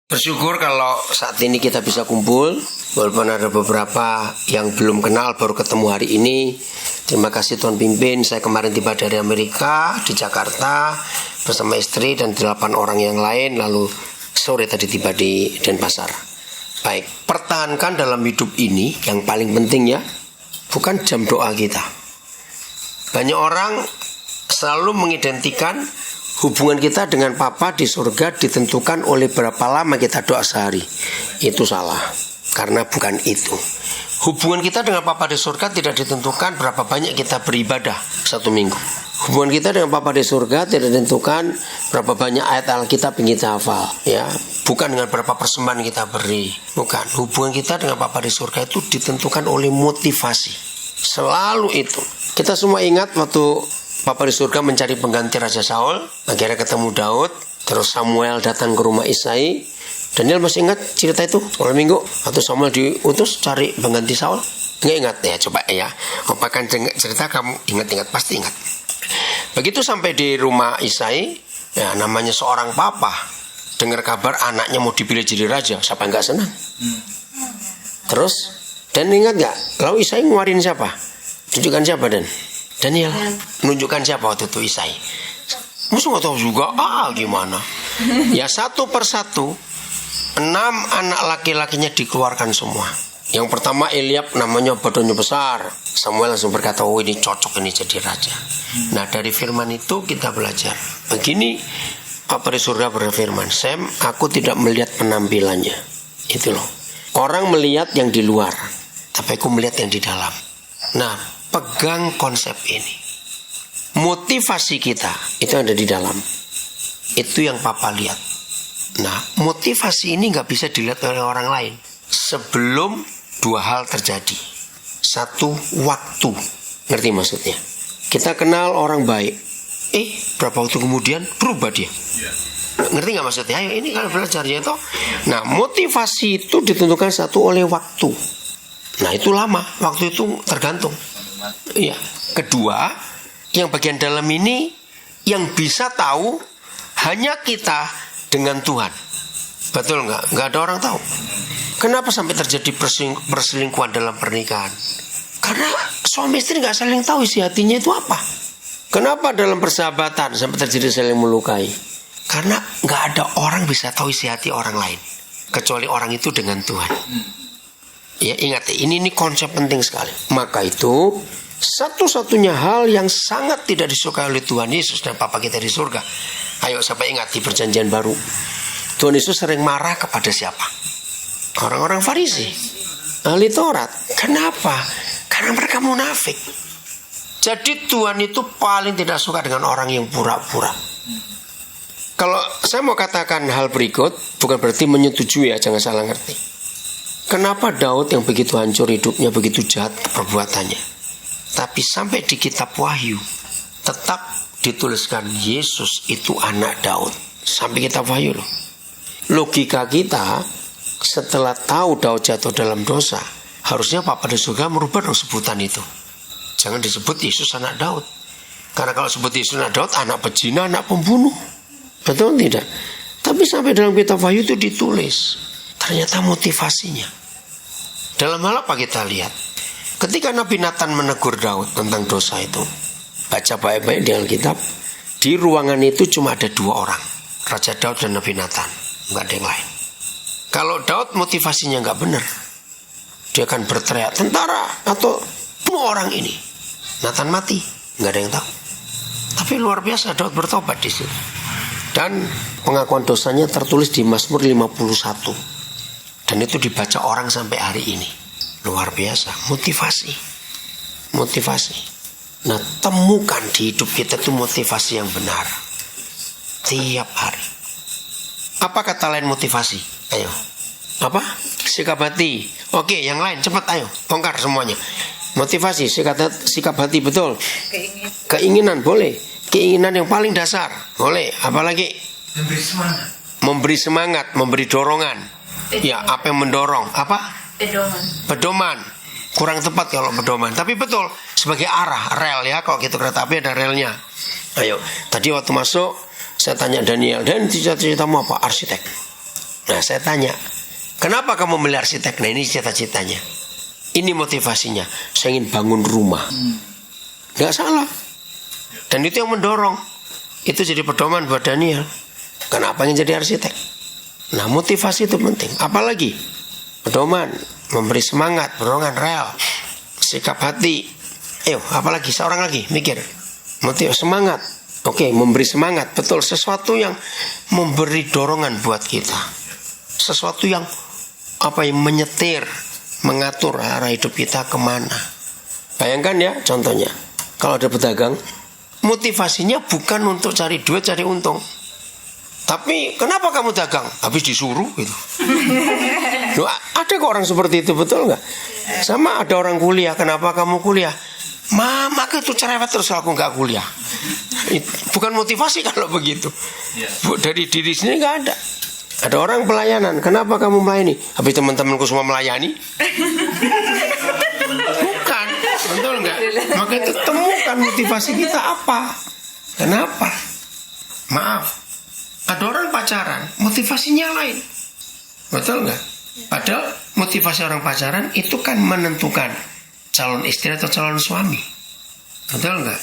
Bersyukur kalau saat ini kita bisa kumpul, walaupun ada beberapa yang belum kenal baru ketemu hari ini. Terima kasih Tuhan pimpin. Saya kemarin tiba dari Amerika di Jakarta bersama istri dan 8 orang yang lain, lalu sore tadi tiba di Denpasar. Baik, pertahankan dalam hidup ini yang paling penting ya, bukan jam doa kita. Banyak orang selalu mengidentikan hubungan kita dengan Papa di surga ditentukan oleh berapa lama kita doa sehari. Itu salah, karena bukan itu. Hubungan kita dengan Papa di surga tidak ditentukan berapa banyak kita beribadah satu minggu. Hubungan kita dengan Papa di surga tidak ditentukan berapa banyak ayat Alkitab yang kita hafal, ya. Bukan dengan berapa persembahan kita beri. Bukan. Hubungan kita dengan Papa di surga itu ditentukan oleh motivasi. Selalu itu. Kita semua ingat waktu Papa di surga mencari pengganti Raja Saul, akhirnya ketemu Daud, terus Samuel datang ke rumah Isai. Daniel masih ingat cerita itu awal minggu atau Samuel diutus cari pengganti Saul? Nggak ingat ya, coba ya. Opakan cerita kamu ingat-ingat, pasti ingat. Begitu sampai di rumah Isai, ya namanya seorang papa, dengar kabar anaknya mau dipilih jadi raja, siapa yang nggak senang? Terus, dan ingat nggak? Lalu Isai ngeluarin siapa? Tunjukkan siapa Dan? Daniel. Menunjukkan siapa waktu itu Isai? Musuh nggak tahu juga. Gimana? Ya satu persatu 6 anak laki-lakinya dikeluarkan semua. Yang pertama Eliab, namanya badannya besar. Samuel langsung berkata, oh ini cocok ini jadi raja. Nah dari firman itu kita belajar. Begini Papa di surga berfirman, Sam, aku tidak melihat penampilannya. Itu loh. Orang melihat yang di luar, tapi aku melihat yang di dalam. Nah, pegang konsep ini. Motivasi kita itu ada di dalam. Itu yang Papa lihat. Nah, motivasi ini gak bisa dilihat oleh orang lain sebelum 2 hal terjadi. 1, waktu. Ngerti maksudnya? Kita kenal orang baik, berapa waktu kemudian berubah dia. Ngerti gak maksudnya? Ayo ini kalau belajarnya itu. Nah, motivasi itu ditentukan 1 oleh waktu. Nah, itu lama. Waktu itu tergantung. Iya. Kedua, yang bagian dalam ini yang bisa tahu hanya kita dengan Tuhan. Betul nggak? Nggak ada orang tahu. Kenapa sampai terjadi perselingkuhan dalam pernikahan? Karena suami istri nggak saling tahu isi hatinya itu apa. Kenapa dalam persahabatan sampai terjadi saling melukai? Karena nggak ada orang bisa tahu isi hati orang lain kecuali orang itu dengan Tuhan. Ya ingat, ini konsep penting sekali. Maka itu satu-satunya hal yang sangat tidak disukai oleh Tuhan Yesus dan Papa kita di surga. Ayo sampai ingat di perjanjian baru, Tuhan Yesus sering marah kepada siapa? Orang-orang Farisi, ahli Taurat. Kenapa? Karena mereka munafik. Jadi Tuhan itu paling tidak suka dengan orang yang pura-pura. Kalau saya mau katakan hal berikut, bukan berarti menyetujui ya, jangan salah ngerti. Kenapa Daud yang begitu hancur hidupnya, begitu jahat perbuatannya, tapi sampai di kitab Wahyu tetap dituliskan Yesus itu anak Daud. Sampai kitab Wahyu loh. Logika kita setelah tahu Daud jatuh dalam dosa, harusnya Papa di surga merubah dong sebutan itu. Jangan disebut Yesus anak Daud. Karena kalau sebut Yesus anak Daud, anak pezina, anak pembunuh. Betul tidak? Tapi sampai dalam kitab Wahyu itu ditulis. Ternyata motivasinya. Dalam hal apa kita lihat? Ketika Nabi Nathan menegur Daud tentang dosa itu, baca baik-baik di Alkitab, di ruangan itu cuma ada 2 orang, Raja Daud dan Nabi Nathan, nggak ada yang lain. Kalau Daud motivasinya nggak benar, dia akan berteriak tentara atau bunuh orang ini. Nathan mati, nggak ada yang tahu. Tapi luar biasa Daud bertobat di situ. Dan pengakuan dosanya tertulis di Mazmur 51. Dan itu dibaca orang sampai hari ini. Luar biasa. Motivasi. Nah, temukan di hidup kita itu motivasi yang benar. Tiap hari. Apa kata lain motivasi? Ayo. Apa? Sikap hati. Oke, yang lain cepat ayo. Bongkar semuanya. Motivasi, sikap hati betul. Keinginan boleh. Keinginan yang paling dasar boleh. Apalagi? Memberi semangat, memberi dorongan. Ya, apa yang mendorong? Apa? Pedoman. Kurang tepat kalau pedoman. Tapi betul, sebagai arah, rel ya. Kalau gitu kereta api ada relnya. Ayo, tadi waktu masuk saya tanya Daniel, dan cita-citamu apa? Arsitek. Nah saya tanya, kenapa kamu milih arsitek? Nah ini cita-citanya, ini motivasinya, saya ingin bangun rumah. Nggak salah. Dan itu yang mendorong. Itu jadi pedoman buat Daniel. Kenapa ingin jadi arsitek? Nah motivasi itu penting. Apalagi pedoman, memberi semangat, dorongan rel, sikap hati. Apalagi seorang lagi mikir, motiv semangat. Oke, memberi semangat, betul, sesuatu yang memberi dorongan buat kita. Sesuatu yang menyetir, mengatur arah hidup kita kemana. Bayangkan ya, contohnya, kalau ada pedagang, motivasinya bukan untuk cari duit, cari untung. Tapi kenapa kamu dagang? Habis disuruh gitu. Loh, ada kok orang seperti itu, betul nggak? Sama ada orang kuliah, kenapa kamu kuliah? Mama itu cerewet terus aku nggak kuliah. Bukan motivasi kalau begitu. Dari diri sendiri nggak ada. Ada orang pelayanan, kenapa kamu melayani? Habis teman-temanku semua melayani. Bukan, betul nggak? Maka itu temukan motivasi kita apa? Kenapa? Maaf, ada orang pacaran, motivasinya lain. Betul nggak? Padahal motivasi orang pacaran itu kan menentukan calon istri atau calon suami. Betul nggak?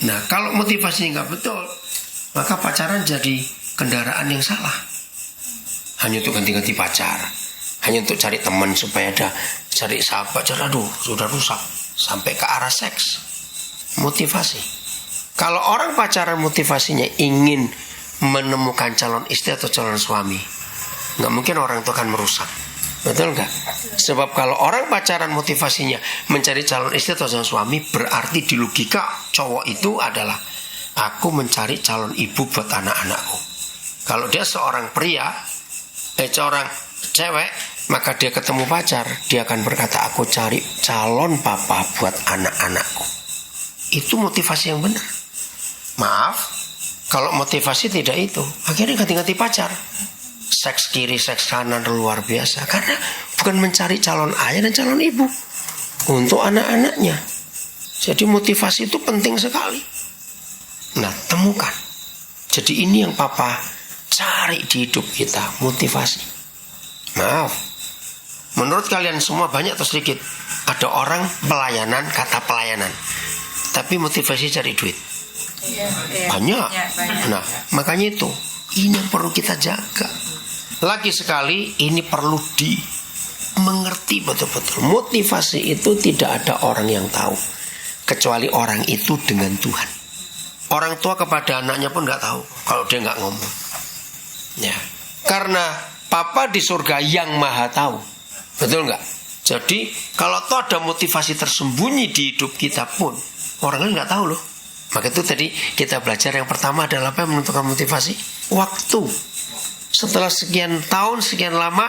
Nah, kalau motivasinya nggak betul, maka pacaran jadi kendaraan yang salah. Hanya untuk ganti-ganti pacar, hanya untuk cari teman supaya ada, cari sahabat, sudah rusak sampai ke arah seks. Motivasi. Kalau orang pacaran motivasinya ingin menemukan calon istri atau calon suami, nggak mungkin orang itu akan merusak. Betul nggak? Sebab kalau orang pacaran motivasinya mencari calon istri atau calon suami, berarti di logika cowok itu adalah aku mencari calon ibu buat anak-anakku. Kalau dia seorang pria, seorang cewek, maka dia ketemu pacar, dia akan berkata aku cari calon papa buat anak-anakku. Itu motivasi yang benar. Maaf, kalau motivasi tidak itu, akhirnya ganti-ganti pacar. Seks kiri, seks kanan luar biasa. Karena bukan mencari calon ayah dan calon ibu untuk anak-anaknya. Jadi motivasi itu penting sekali. Nah, temukan. Jadi ini yang papa cari di hidup kita, motivasi. Maaf, menurut kalian semua banyak atau sedikit ada orang pelayanan, kata pelayanan, tapi motivasi cari duit? Banyak. Nah, makanya itu ini yang perlu kita jaga. Lagi sekali ini perlu dimengerti betul-betul. Motivasi itu tidak ada orang yang tahu kecuali orang itu dengan Tuhan. Orang tua kepada anaknya pun nggak tahu kalau dia nggak ngomong. Ya, karena Papa di surga yang maha tahu. Betul nggak? Jadi kalau toh ada motivasi tersembunyi di hidup kita pun orang lain nggak tahu loh. Maka itu tadi kita belajar yang pertama adalah apa yang menentukan motivasi? Waktu. Setelah sekian tahun, sekian lama,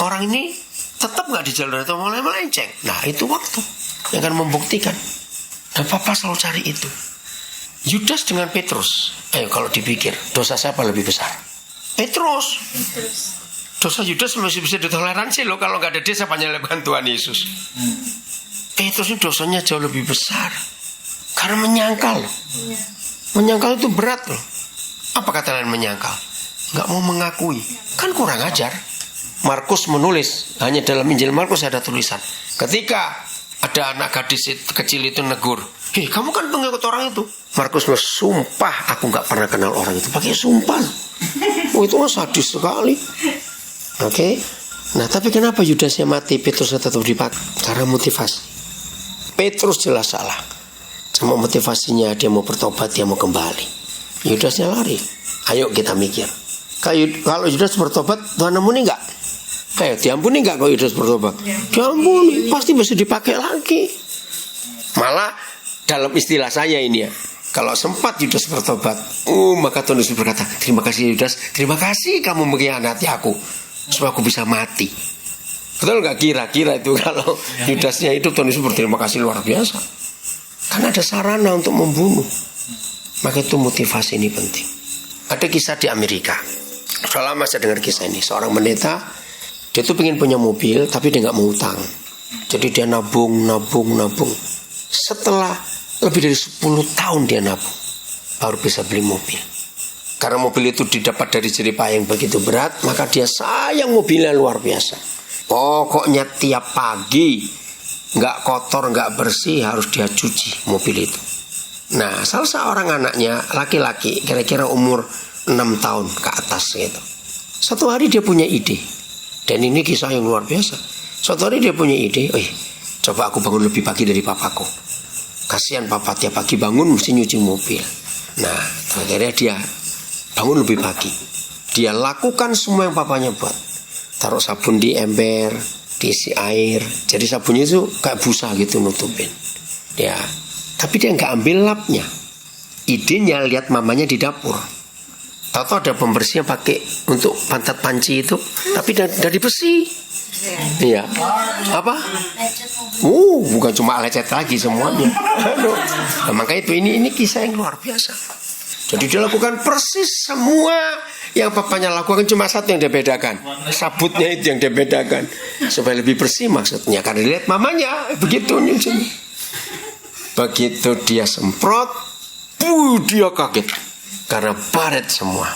orang ini tetap nggak di jalur itu, mulai melenceng. Nah itu waktu yang akan membuktikan. Dan Papa selalu cari itu. Yudas dengan Petrus, kalau dipikir dosa siapa lebih besar? Petrus. Dosa Yudas masih bisa ditoleransi loh, kalau nggak ada dia siapa nyelipkan Tuhan Yesus. Petrus ini dosanya jauh lebih besar karena menyangkal. Menyangkal itu berat loh. Apa kata lain menyangkal? Nggak mau mengakui, kan kurang ajar. Markus menulis, hanya dalam Injil Markus ada tulisan, ketika ada anak gadis kecil itu negur, kamu kan pengikut orang itu. Markus bersumpah, aku nggak pernah kenal orang itu. Pakai sumpah. Itu sadis sekali. Oke. Nah tapi kenapa Yudasnya mati, Petrusnya tetap dipakai? Karena motivasi. Petrus jelas salah, cuma motivasinya dia mau bertobat, dia mau kembali. Yudasnya lari. Ayo kita mikir, kalau Yudas bertobat, Tuhan ampuni nggak? Diampuni nggak kalau Yudas bertobat? Diampuni, pasti bisa dipakai lagi. Malah dalam istilah saya ini ya, kalau sempat Yudas bertobat, maka Tuhan Yesus berkata, terima kasih Yudas, terima kasih kamu mengkhianati aku, supaya aku bisa mati. Betul nggak? Kira-kira itu kalau Yudasnya itu Tuhan Yesus berterima kasih luar biasa. Karena ada sarana untuk membunuh. Maka itu motivasi ini penting. Ada kisah di Amerika. Sudah lama saya dengar kisah ini. Seorang pendeta, dia tuh pengen punya mobil, tapi dia nggak mau utang. Jadi dia nabung. Setelah lebih dari 10 tahun dia nabung, baru bisa beli mobil. Karena mobil itu didapat dari jerih payah yang begitu berat, maka dia sayang mobilnya luar biasa. Pokoknya tiap pagi nggak kotor, nggak bersih, harus dia cuci mobil itu. Nah, salah seorang anaknya laki-laki, kira-kira umur 6 tahun ke atas gitu. Satu hari dia punya ide, dan ini kisah yang luar biasa. Suatu hari dia punya ide, coba aku bangun lebih pagi dari papaku. Kasihan papa tiap pagi bangun mesti nyuci mobil. Nah, akhirnya dia bangun lebih pagi. Dia lakukan semua yang papanya buat. Taruh sabun di ember, diisi air. Jadi sabunnya itu kayak busa gitu nutupin. Ya, tapi dia nggak ambil lapnya. Idenya lihat mamanya di dapur. Tahu ada pembersih yang pakai untuk pantat panci itu, tapi dari besi. Iya. Apa? Bukan cuma lecet lagi semuanya. Nah, makanya itu ini kisah yang luar biasa. Jadi dia lakukan persis semua yang papanya lakukan, cuma satu yang dia bedakan. Sabutnya itu yang dia bedakan. Supaya lebih bersih maksudnya. Karena lihat mamanya begitu nyuci. Begitu dia semprot, dia kaget. Karena baret semua.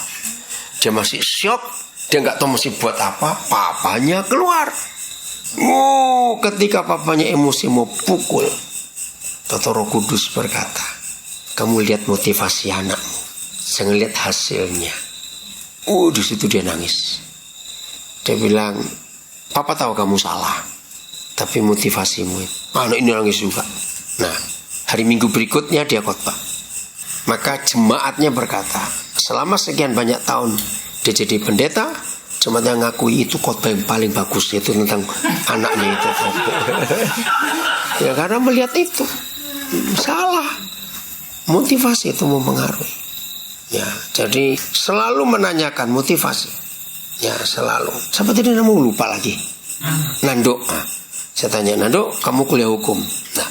Dia masih syok. Dia nggak tahu mesti buat apa. Papanya keluar. Ketika papanya emosi mau pukul, Roh Kudus berkata, kamu lihat motivasi anakmu, jangan lihat hasilnya. Di situ dia nangis. Dia bilang, papa tahu kamu salah, tapi motivasimu itu. Anak ini nangis juga. Nah, hari Minggu berikutnya dia khotbah. Maka jemaatnya berkata, selama sekian banyak tahun dia jadi pendeta, jemaatnya ngakui itu khotbah yang paling bagus, itu tentang anaknya itu. Ya karena melihat itu salah, motivasi itu mempengaruhi. Ya, jadi selalu menanyakan motivasi. Ya selalu. Seperti dia mau lupa lagi. Nando, saya tanya Nando, kamu kuliah hukum. Nah,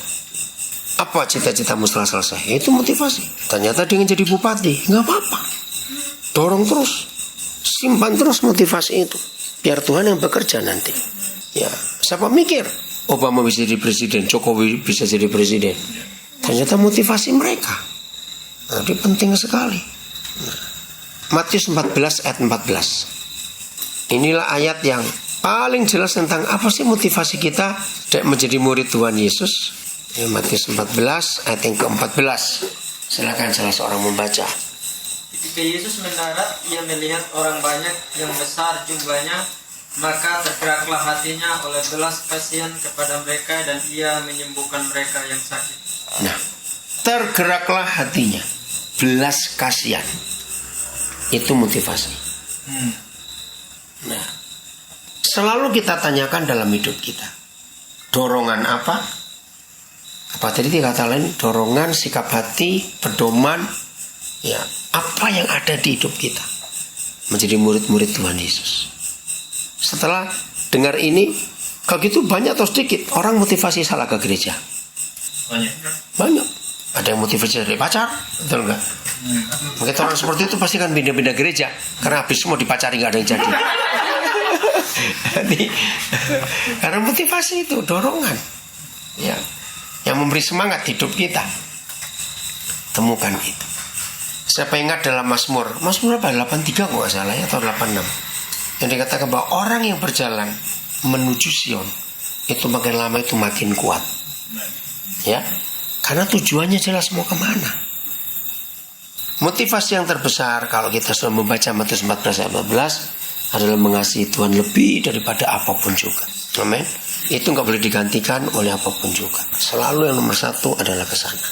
apa cita-citamu setelah selesai? Itu motivasi. Ternyata dia ingin jadi bupati. Nggak apa-apa. Dorong terus. Simpan terus motivasi itu. Biar Tuhan yang bekerja nanti. Ya, siapa mikir Obama bisa jadi presiden, Jokowi bisa jadi presiden. Ternyata motivasi mereka. Jadi penting sekali. Nah, Matius 14 ayat 14. Inilah ayat yang paling jelas tentang apa sih motivasi kita menjadi murid Tuhan Yesus. Ya, Matius 14 ayat yang ke-14. Silakan salah seorang membaca. Ketika Yesus mendarat, ia melihat orang banyak yang besar jumlahnya, maka tergeraklah hatinya oleh belas kasihan kepada mereka dan ia menyembuhkan mereka yang sakit. Nah, tergeraklah hatinya, belas kasihan. Itu motivasi. Nah, selalu kita tanyakan dalam hidup kita, dorongan apa? Apa tadi kata lain? Dorongan, sikap hati, pedoman. Ya, apa yang ada di hidup kita menjadi murid-murid Tuhan Yesus. Setelah dengar ini, kalau gitu banyak atau sedikit orang motivasi salah ke gereja? Banyak. Ada yang motivasi dari pacar, betul nggak? Mungkin orang seperti itu pasti kan pindah-pindah gereja karena habis semua dipacari nggak ada yang jadi. Karena motivasi itu dorongan, ya, yang memberi semangat hidup kita. Temukan itu. Siapa ingat dalam Mazmur apa? 83 kok nggak salah ya, atau 86. Yang dikatakan bahwa orang yang berjalan menuju Sion itu makin lama itu makin kuat. Ya, karena tujuannya jelas mau kemana. Motivasi yang terbesar kalau kita sudah membaca Matius 14 ayat 14 adalah mengasihi Tuhan lebih daripada apapun juga. Amin. Itu nggak boleh digantikan oleh apapun juga. Selalu yang nomor satu adalah kesana.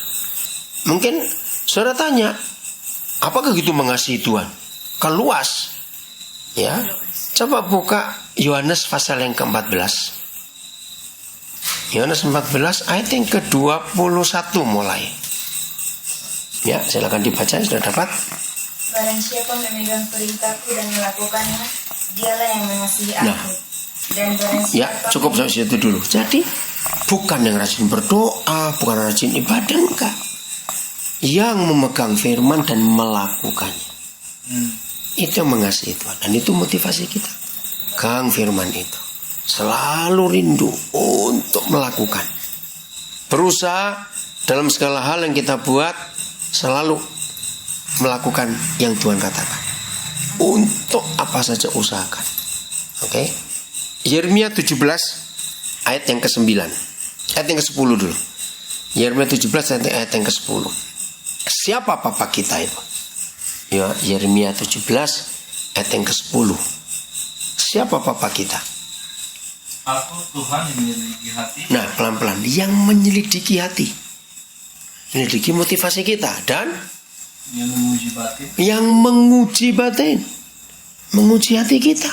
Mungkin saudara tanya, apakah gitu mengasihi Tuhan? Kan luas. Ya, coba buka Yohanes pasal yang ke-14. Yohanes 14 ayat yang ke-21 mulai. Ya, silakan dibaca, sudah dapat. Barang siapa memegang perintahku dan melakukannya, dialah yang mengasihi aku. Nah, dan barang siapa ya, cukup sampai situ dulu. Jadi, bukan yang rajin berdoa, bukan rajin ibadah, enggak. Yang memegang firman dan melakukannya. Itu mengasihi Tuhan. Dan itu motivasi kita. Pegang firman itu. Selalu rindu untuk melakukan. Berusaha dalam segala hal yang kita buat, selalu melakukan yang Tuhan katakan. Untuk apa saja usahakan. Oke. Yeremia 17 ayat yang ke-9. Ayat yang ke-10 dulu. Yeremia 17 ayat yang ke-10. Siapa papa kita itu? Ya, Yeremia 17 ayat yang ke-10. Siapa papa kita? Aku Tuhan yang menyelidiki hati. Nah, pelan-pelan. Yang menyelidiki hati. Menyelidiki motivasi kita. Dan Yang menguji batin. yang menguji batin. Menguji hati kita.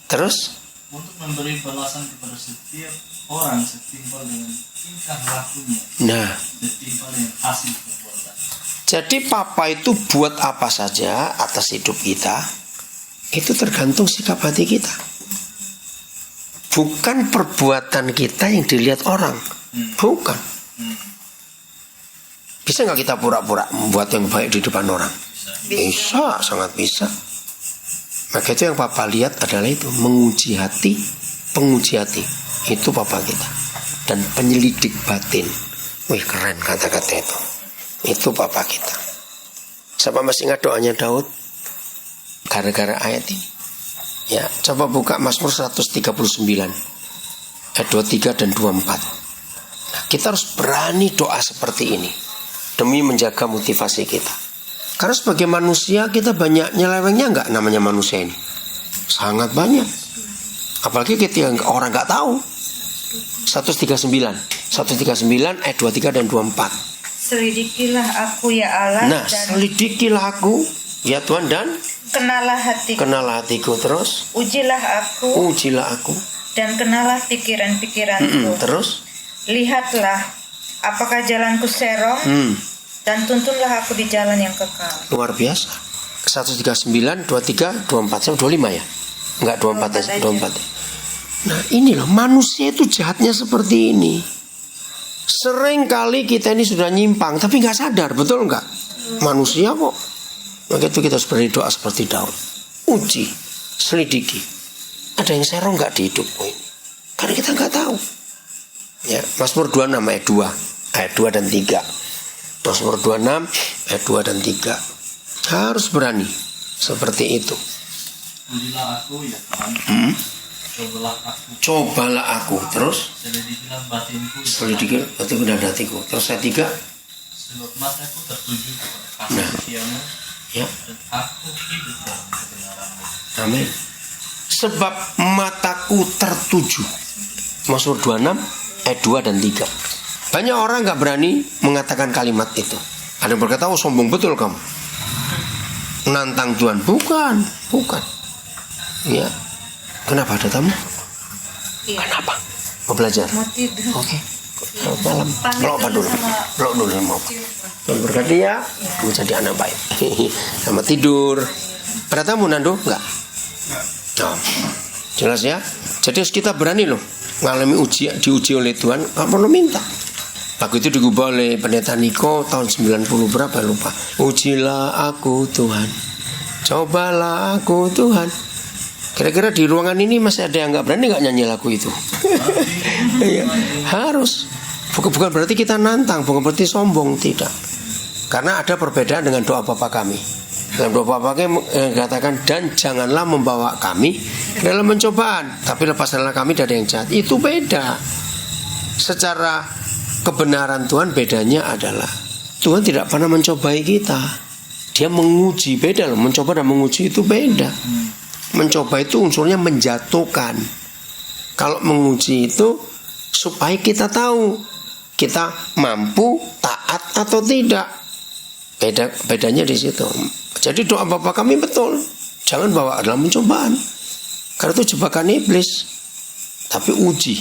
Terus? Untuk memberi balasan kepada setiap orang setimpal dengan tingkah lakunya. Nah, Setimpal dengan hasil perbuatan. jadi papa itu buat apa saja atas hidup kita, itu tergantung sikap hati kita. Bukan perbuatan kita yang dilihat orang. Bukan. Bisa nggak kita pura-pura membuat yang baik di depan orang? Bisa, sangat bisa. Maka itu yang papa lihat adalah itu, menguji hati, penguji hati. Itu papa kita. Dan penyelidik batin. Wih, keren kata-kata itu. Itu papa kita. Siapa masih ingat doanya Daud? Gara-gara ayat ini. Ya, coba buka Mazmur 139 ayat 23 dan 24. Nah, kita harus berani doa seperti ini demi menjaga motivasi kita. Karena sebagai manusia kita banyak nyelewengnya nggak, namanya manusia ini. Sangat banyak. Apalagi kita yang orang nggak tahu. 139 ayat 23 dan 24. Selidikilah aku ya Allah, Nah, dan selidikilah aku ya Tuhan, dan kenalah hatiku. hatiku. Terus Ujilah aku ujilah aku. dan kenalah pikiran-pikiranku. Terus Lihatlah apakah jalanku serong, dan tuntunlah aku di jalan yang kekal. luar biasa. 139 23 24 sampai 25 ya. Enggak 24 aja, 24. Nah, ini loh, manusia itu jahatnya seperti ini. Sering kali kita ini sudah nyimpang tapi nggak sadar, betul nggak? Manusia kok. Maka itu kita harus berdoa seperti Daud. Uji, selidiki. Ada yang serong nggak di hidupmu ini? Karena kita nggak tahu. Ya, Mazmur 26 ayat 2, ayat 2 dan 3. Mazmur 26 ayat 2 dan 3. Harus berani seperti itu. Ujilah aku ya Tuhan. Cobalah aku. Terus Selidikilah batinku. selidiki batinku dan hatiku. Terus ayat 3. Sebab mataku tertuju kepada kasih setiamu. Ya, Dan aku hidup dalam kebenaranmu. amin. Sebab mataku tertuju. Mazmur 26 ayat 2 dan 3. Banyak orang gak berani mengatakan kalimat itu. Ada yang berkata, oh sombong betul kamu, nantang Tuhan. Bukan. Ya. Kenapa ada tamu? Iya. Kenapa? Mau belajar? Mau tidur. Oke. Selamat malam. Peluk apa dulu? sama Peluk dulu mau. Tuhan berkati ya. Kamu jadi anak baik. Selamat tidur. Ada tamu Nando? Enggak. Oh. Jelas ya. Jadi kita berani loh ngalami diuji oleh Tuhan. Nggak perlu minta. Lagu itu digubah oleh pendeta Niko tahun 90 berapa lupa. Ujilah aku Tuhan, cobalah aku Tuhan. Kira-kira di ruangan ini masih ada yang nggak berani nggak nyanyi lagu itu? Iya, harus. Bukan berarti kita nantang, bukan berarti sombong, tidak. Karena ada perbedaan dengan doa Bapa kami. Dalam doa Bapa kami katakan, dan janganlah membawa kami dalam pencobaan, tapi lepaskanlah kami dari yang jahat. Itu beda. Secara kebenaran Tuhan bedanya adalah Tuhan tidak pernah mencobai kita. Dia menguji, beda loh. Mencoba dan menguji itu beda. Mencoba itu unsurnya menjatuhkan. Kalau menguji itu supaya kita tahu kita mampu, taat atau tidak. Bedanya di situ. Jadi doa Bapa kami betul. Jangan bawa dalam pencobaan. Karena itu jebakan iblis. Tapi uji.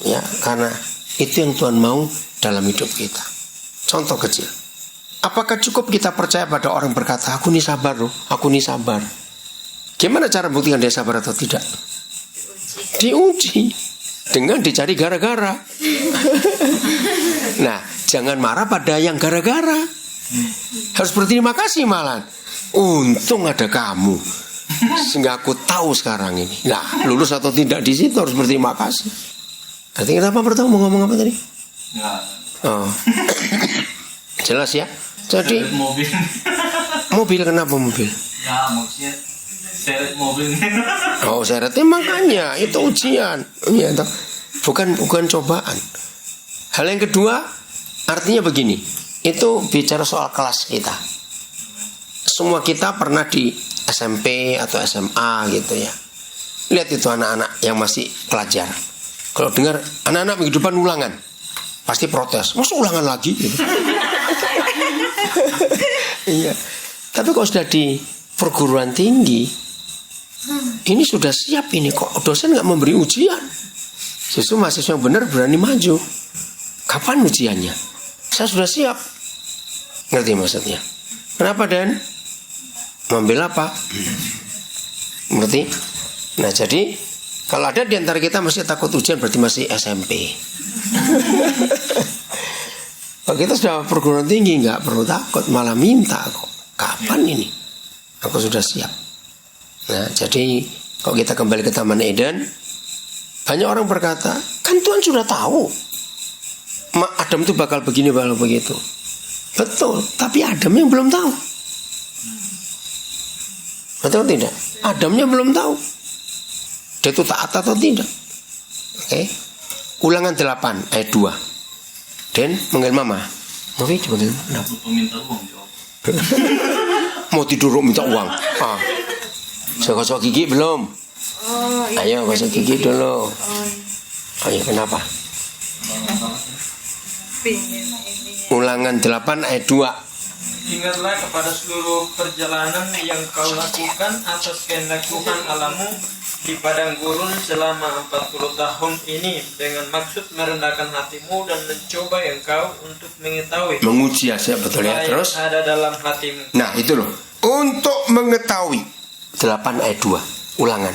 Ya, karena itu yang Tuhan mau dalam hidup kita. Contoh kecil. Apakah cukup kita percaya pada orang berkata, aku ini sabar loh, aku ini sabar. Gimana cara buktikan dia sabar atau tidak? Diuji. Dengan dicari gara-gara. Nah, jangan marah pada yang gara-gara. Harus berterima kasih malah. Untung ada kamu, sehingga aku tahu sekarang ini. Nah, lulus atau tidak di situ harus berterima kasih. Artinya kenapa pertama mau ngomong apa tadi? Ya, Oh. Jelas ya? Jadi Seret mobil. mobil, kenapa mobil? Ya maksudnya seret mobil. Oh, syaratnya makanya itu ujian. Iya, toh. Bukan cobaan. Hal yang kedua, artinya begini. Itu bicara soal kelas kita. Semua kita pernah di SMP atau SMA gitu ya. Lihat itu anak-anak yang masih pelajar. Kalau dengar anak-anak minggu depan ulangan, pasti protes. Masa ulangan lagi? Gitu. Iya. Tapi kalau sudah di perguruan tinggi, ini sudah siap ini kok. Dosen nggak memberi ujian. Justru mahasiswa yang benar berani maju. Kapan ujiannya? Saya sudah siap. Ngerti maksudnya? Kenapa Dan? Mengambil apa? Ngerti? Nah jadi kalau ada di antara kita masih takut ujian berarti masih SMP. Kalau kita sudah perguruan tinggi nggak perlu takut, malah minta kok. Kapan ini? Aku sudah siap. Nah jadi kalau kita kembali ke Taman Eden, banyak orang berkata, kan Tuhan sudah tahu Adam itu bakal begini, bakal begitu. Betul, tapi Adam yang belum tahu. Betul tidak? Adamnya belum tahu dia itu taat atau tidak. Oke. Ulangan 8 ayat 2. Dan manggil mama. Mau coba kenapa? Minta uang jawab. Mau tidur minta uang. Saya gosok gigi belum? Oh, Ayo gosok gigi dulu. Ayo kenapa? Ulangan 8 ayat 2. Ingatlah kepada seluruh perjalanan yang kau lakukan atas kehendak Tuhan Allahmu di padang gurun selama 40 tahun ini dengan maksud merendahkan hatimu dan mencoba engkau untuk mengetahui Menguji ya betul ya. apa Terus? yang ada dalam hatimu. Nah itu loh. Untuk mengetahui 8 ayat 2. Ulangan.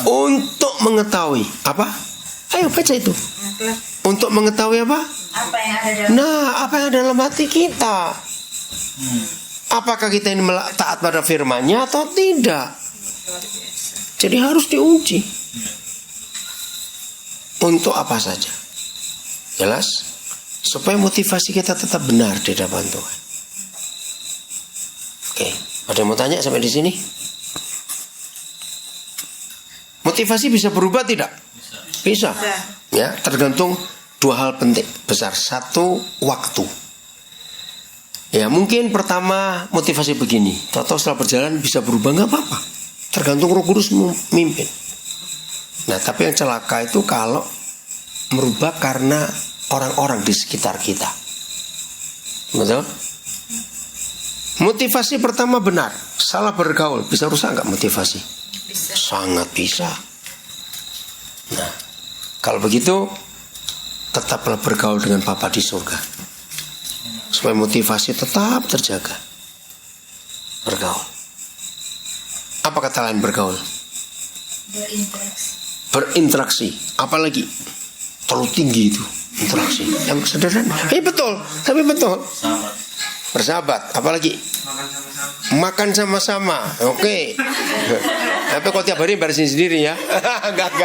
Untuk mengetahui apa? Ayo baca itu. Untuk mengetahui apa? apa yang ada dalam Nah, apa yang ada dalam hati kita? Apakah kita ini taat pada firman-Nya atau tidak? Jadi harus diuji. Untuk apa saja? Jelas? Supaya motivasi kita tetap benar di hadapan Tuhan. Oke, ada yang mau tanya sampai di sini? Motivasi bisa berubah tidak? Bisa. Ya, tergantung dua hal penting besar. Satu, waktu. Ya mungkin pertama motivasi begini, tahu setelah berjalan bisa berubah, nggak apa-apa. Tergantung Roh Kudus memimpin. Nah tapi yang celaka itu kalau merubah karena orang-orang di sekitar kita. Betul? Motivasi pertama benar, salah bergaul bisa rusak nggak motivasi? bisa. Sangat bisa. Nah kalau begitu tetaplah bergaul dengan Bapa di surga. Supaya motivasi tetap terjaga. Bergaul. Apa kata lain bergaul? Berinteraksi. Apalagi terlalu tinggi itu interaksi. Yang sederhana. Betul. Tapi betul. Bersahabat. Apalagi makan sama-sama. Oke. Tapi kalau tiap hari barisin sendiri ya. Enggak.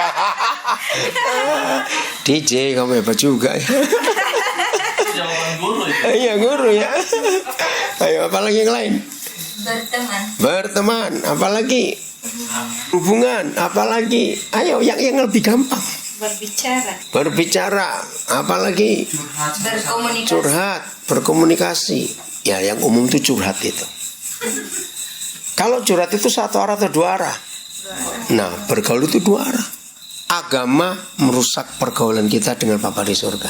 DJ kamu hebat juga ya. Guru itu. Iya guru ya. Ayo apalagi yang lain? Berteman. Apalagi? Hubungan. Apalagi? Ayo yang lebih gampang. Berbicara. Apalagi? Curhat. Berkomunikasi. Ya yang umum itu curhat itu. Kalau curhat itu satu arah atau dua arah? Nah bergaul itu dua arah. Agama merusak pergaulan kita dengan Bapa di surga.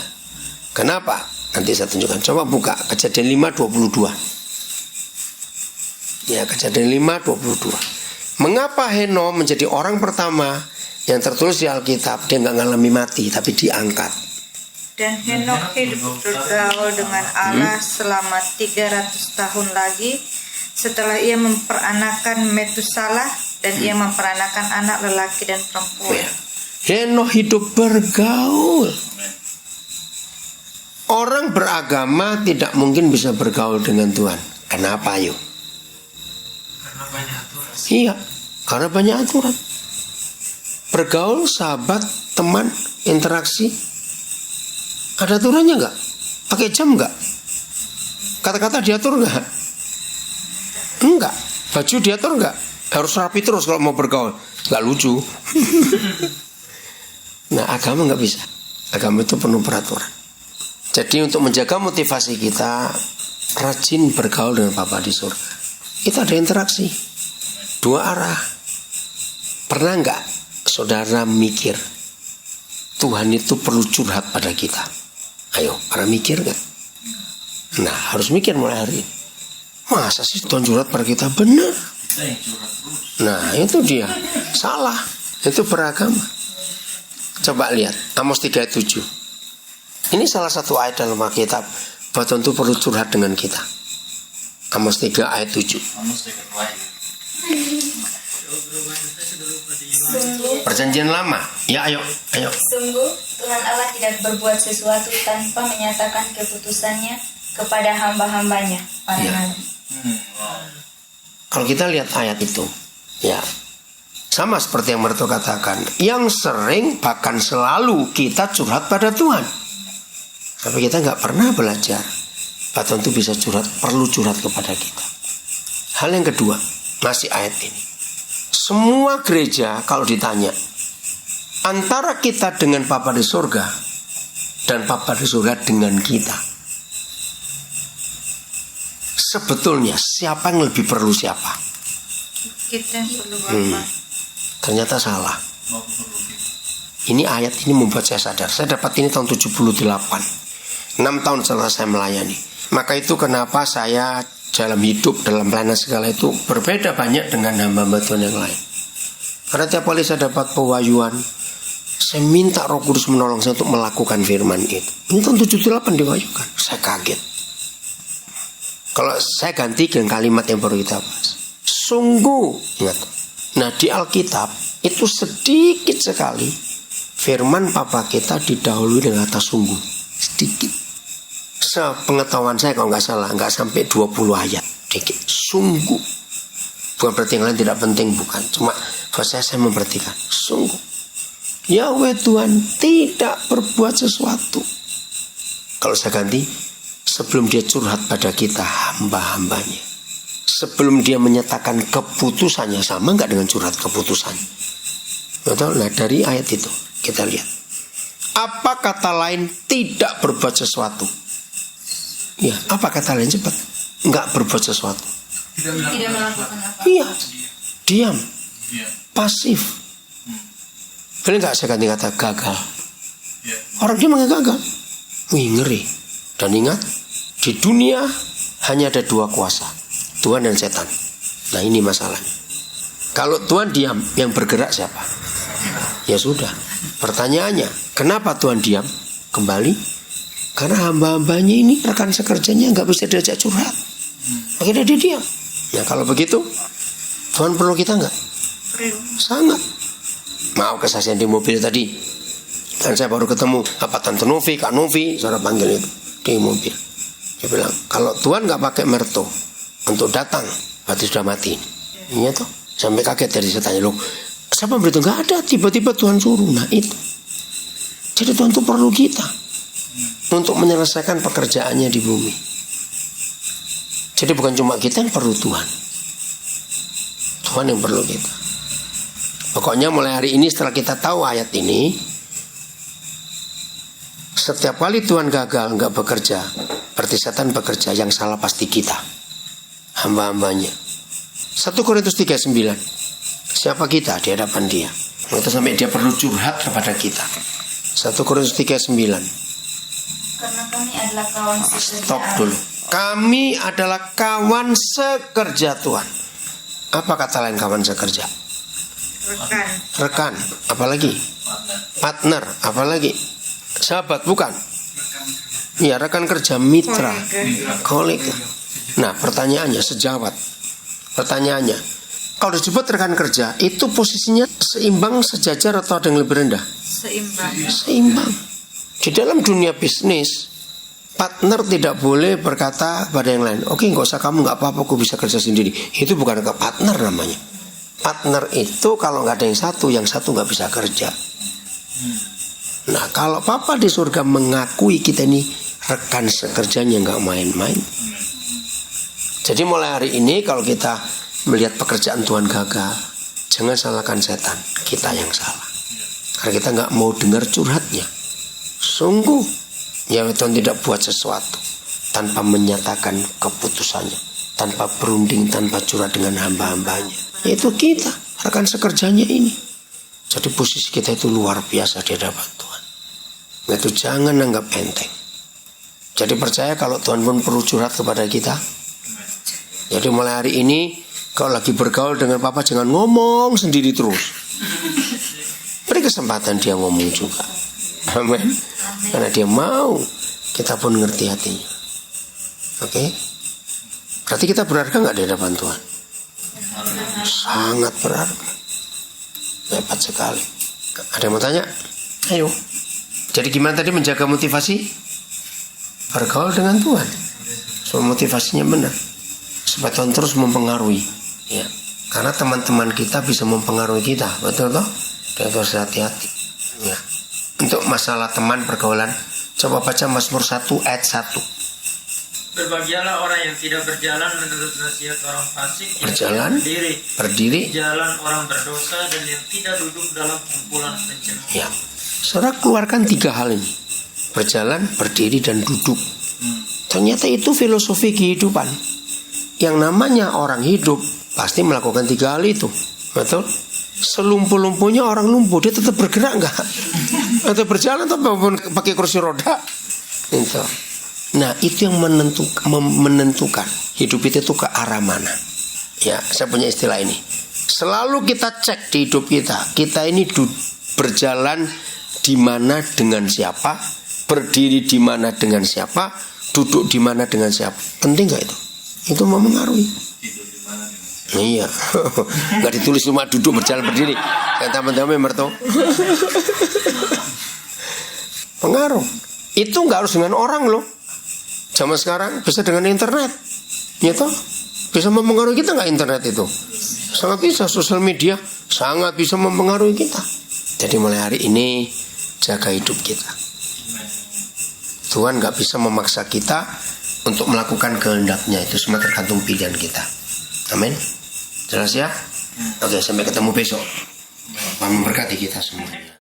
Kenapa? Nanti saya tunjukkan. Coba buka Kejadian 5:22. Ya, Kejadian 5:22. Mengapa Henokh menjadi orang pertama yang tertulis di Alkitab? Dia nggak ngalami mati, tapi diangkat. Dan Henokh hidup bergaul dengan Allah selama 300 tahun lagi setelah ia memperanakan Metusalah dan ia memperanakan anak lelaki dan perempuan. Ya. Henokh hidup bergaul. Orang beragama tidak mungkin bisa bergaul dengan Tuhan. Kenapa yuk? Karena banyak aturan. Iya, karena banyak aturan. Bergaul, sahabat, teman, interaksi. Ada aturannya nggak? Pakai jam nggak? Kata-kata diatur nggak? Enggak. Baju diatur nggak? Harus rapi terus kalau mau bergaul. Nggak lucu. Nah, agama nggak bisa. Agama itu penuh peraturan. Jadi untuk menjaga motivasi kita, rajin bergaul dengan Bapa di surga. Itu ada interaksi 2 arah. Pernah nggak saudara mikir Tuhan itu perlu curhat pada kita? Ayo, pernah mikir nggak? Nah, harus mikir mulai hari ini. Masa sih Tuhan curhat pada kita? Benar. Kita yang curhat terus. Nah, itu dia. Salah. Itu beragama. Coba lihat Amos 3:7. Ini salah satu ayat dalam Alkitab bahwa Tuhan itu perlu curhat dengan kita. Amos 3 ayat 7. Amos 3 ayat. Sungguh, Perjanjian lama. Ya, ayo. sungguh Tuhan Allah tidak berbuat sesuatu tanpa menyatakan keputusannya kepada hamba-hambanya, para Ya. nabi. Kalau kita lihat ayat itu, ya, sama seperti yang Merto katakan, yang sering bahkan selalu kita curhat pada Tuhan. Tapi kita nggak pernah belajar bahwa Tuhan itu bisa curhat, perlu curhat kepada kita. Hal yang kedua, masih ayat ini. Semua gereja kalau ditanya, antara kita dengan Bapa di surga dan Bapa di surga dengan kita, sebetulnya siapa yang lebih perlu siapa? Kita yang perlu Bapa. Ternyata salah. Mau perlu kita. Ini ayat ini membuat saya sadar. Saya dapat ini tahun 78. 6 tahun setelah saya melayani. Maka itu kenapa saya dalam hidup, dalam pelayanan segala itu berbeda banyak dengan hamba-hamba Tuhan yang lain. Karena tiap kali saya dapat pewahyuan, saya minta Roh Kudus menolong saya untuk melakukan firman itu. Ini tahun 78 diwahyukan. Saya kaget. Kalau saya ganti dengan kalimat yang baru kita bahas. Sungguh, ingat. Nah, di Alkitab itu sedikit sekali firman Papa kita didahului dengan kata sungguh. Sedikit. Sepengetahuan saya kalau nggak salah, nggak sampai 20 ayat. Sedikit. Sungguh. Bukan berarti yang lain tidak penting, bukan. Cuma buat saya memperhatikan. Sungguh. Yahweh Tuhan tidak berbuat sesuatu. Kalau saya ganti, sebelum dia curhat pada kita hamba-hambanya, sebelum dia menyatakan keputusannya, sama nggak dengan curhat keputusannya? Betul? Nah, dari ayat itu kita lihat. Apa kata lain tidak berbuat sesuatu? Ya, apa kata lain cepat? Nggak berbuat sesuatu. Tidak melakukan apa. Iya, diam, Iya. pasif. Boleh nggak saya ganti kata gagal? Iya. Orang dia nggak gagal. Wih, ngeri. Dan ingat, di dunia hanya ada 2 kuasa, Tuhan dan setan. Nah, ini masalahnya. Kalau Tuhan diam, yang bergerak siapa? Ya sudah. Pertanyaannya, kenapa Tuhan diam? Kembali, karena hamba-hambanya ini rekan sekerjanya nggak bisa diajak curhat. Makanya dia diam. Nah, kalau begitu, Tuhan perlu kita nggak? Perlu. Sangat. Mau kesaksian di mobil tadi, kan saya baru ketemu apa Tante Novi, Kak Novi, saudara panggil itu di mobil. Dia bilang, kalau Tuhan nggak pakai merto untuk datang, berarti sudah mati. Iya toh. Sampai kaget dari saya tanya, loh, siapa beritahu? Nggak ada, tiba-tiba Tuhan suruh. Nah itu. Jadi Tuhan itu perlu kita untuk menyelesaikan pekerjaannya di bumi. Jadi bukan cuma kita yang perlu Tuhan, Tuhan yang perlu kita. Pokoknya mulai hari ini setelah kita tahu ayat ini, setiap kali Tuhan gagal nggak bekerja, berarti setan bekerja. Yang salah pasti kita, hamba-hambanya. 1 Korintus 3:9. Siapa kita di hadapan dia? Itu sampai dia perlu curhat kepada kita. 1 Korintus 3:9. Karena kami adalah kawan sekerja Stop Allah. dulu. Kami adalah kawan sekerja Tuhan. Apa kata lain kawan sekerja? Rekan. Rekan. Apalagi? Partner. Apalagi? Sahabat, bukan? Iya, rekan kerja, mitra, kolega. Nah, pertanyaannya sejawat. Pertanyaannya, kalau disebut rekan kerja, itu posisinya seimbang, sejajar, atau ada yang lebih rendah? Seimbang. Seimbang. Di dalam dunia bisnis, partner tidak boleh berkata pada yang lain, oke, nggak usah, kamu nggak apa-apa, aku bisa kerja sendiri. Itu bukan ke partner namanya. Partner itu kalau nggak ada yang satu nggak bisa kerja. Nah, kalau Papa di surga mengakui kita ini rekan sekerjanya, nggak main-main, Jadi mulai hari ini kalau kita melihat pekerjaan Tuhan gagal, jangan salahkan setan, kita yang salah. Karena kita nggak mau dengar curhatnya. Sungguh, ya Tuhan tidak buat sesuatu tanpa menyatakan keputusannya, tanpa berunding, tanpa curhat dengan hamba-hambanya. Yaitu kita, rekan sekerjanya ini. Jadi posisi kita itu luar biasa di hadapan Tuhan. Itu jangan anggap enteng. Jadi percaya kalau Tuhan pun perlu curhat kepada kita. Jadi mulai hari ini kalau lagi bergaul dengan papa jangan ngomong sendiri terus. Beri kesempatan dia ngomong juga. Amin. Karena dia mau, kita pun ngerti hatinya. Oke? Berarti kita berharga nggak di hadapan Tuhan? Sangat berharga. Hebat sekali. Ada yang mau tanya? Ayo. Jadi gimana tadi menjaga motivasi? Bergaul dengan Tuhan. So motivasinya benar. Supaya Tuhan terus mempengaruhi. Ya. Karena teman-teman kita bisa mempengaruhi kita. Betul toh? Dan harus hati-hati. Ya. Untuk masalah teman pergaulan, coba baca Mazmur 1 ayat 1. Berbahagialah orang yang tidak berjalan menurut nasihat orang fasik, Berjalan, yang berdiri, jalan orang berdosa, dan yang tidak duduk dalam kumpulan pencemooh. ya. Saudara keluarkan 3 hal ini. Berjalan, berdiri, dan duduk. Ternyata itu filosofi kehidupan. Yang namanya orang hidup pasti melakukan 3 hal itu. Betul? Selumpuh-lumpuhnya orang lumpuh, dia tetap bergerak enggak? Atau berjalan atau pakai kursi roda? Itu. Nah, itu yang menentukan hidup itu ke arah mana. Ya, saya punya istilah ini. Selalu kita cek di hidup kita. Kita ini berjalan di mana dengan siapa, berdiri di mana dengan siapa, duduk di mana dengan siapa. Penting enggak itu? Itu mempengaruhi. Iya, nggak ditulis cuma duduk berjalan berdiri. Kayak teman-teman merto. Pengaruh. Itu nggak harus dengan orang loh. Zaman sekarang bisa dengan internet, ya toh? Bisa mempengaruhi kita nggak internet itu? Sangat bisa. Sosial media sangat bisa mempengaruhi kita. Jadi mulai hari ini jaga hidup kita. Tuhan nggak bisa memaksa kita untuk melakukan kehendaknya. Itu semua tergantung pilihan kita. Amin. Jelas ya? Oke, sampai ketemu besok. Tuhan memberkati kita semuanya.